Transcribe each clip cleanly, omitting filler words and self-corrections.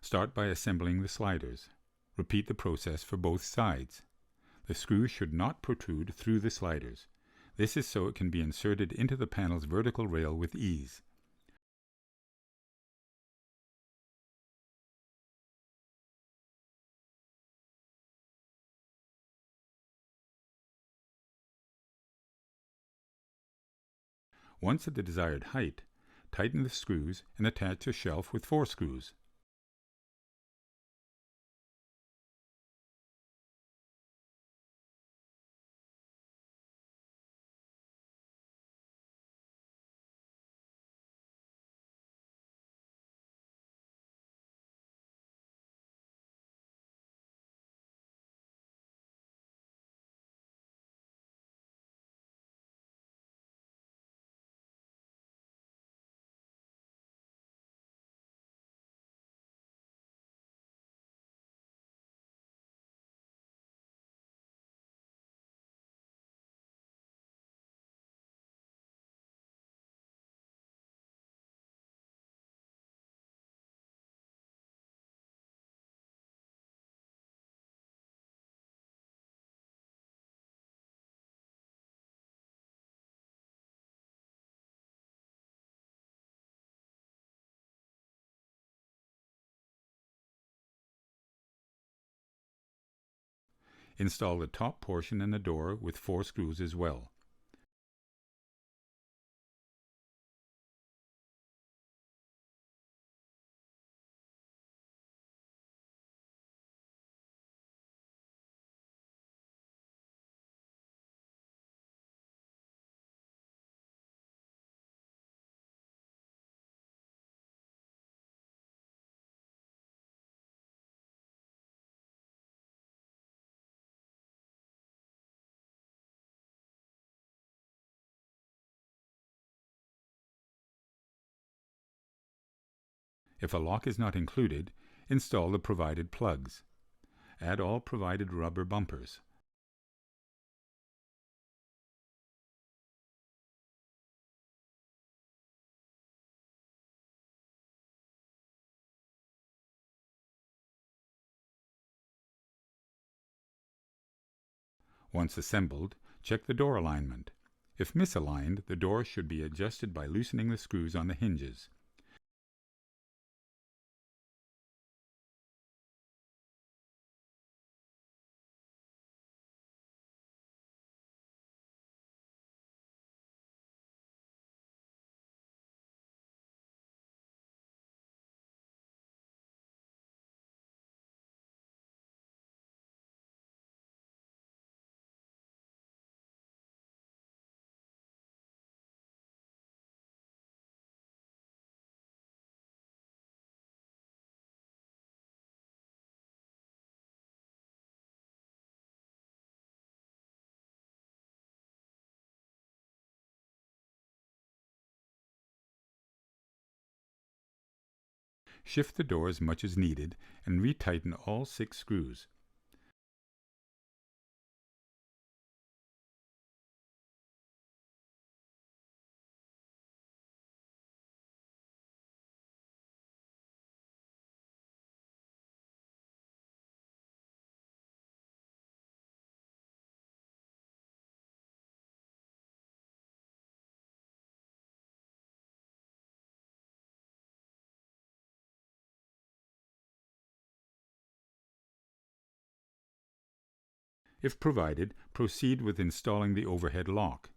Start by assembling the sliders. Repeat the process for both sides. The screw should not protrude through the sliders. This is so it can be inserted into the panel's vertical rail with ease. Once at the desired height, tighten the screws and attach a shelf with 4 screws. Install the top portion and the door with 4 screws as well. If a lock is not included, install the provided plugs. Add all provided rubber bumpers. Once assembled, check the door alignment. If misaligned, the door should be adjusted by loosening the screws on the hinges. Shift the door as much as needed and retighten all 6 screws. If provided, proceed with installing the overhead lock.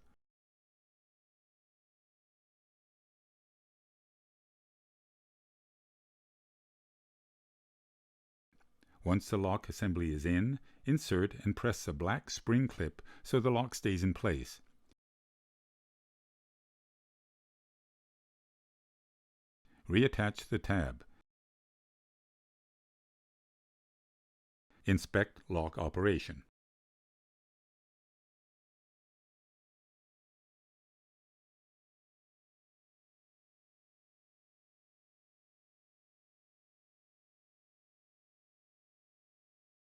Once the lock assembly is in, insert and press the black spring clip so the lock stays in place. Reattach the tab. Inspect lock operation.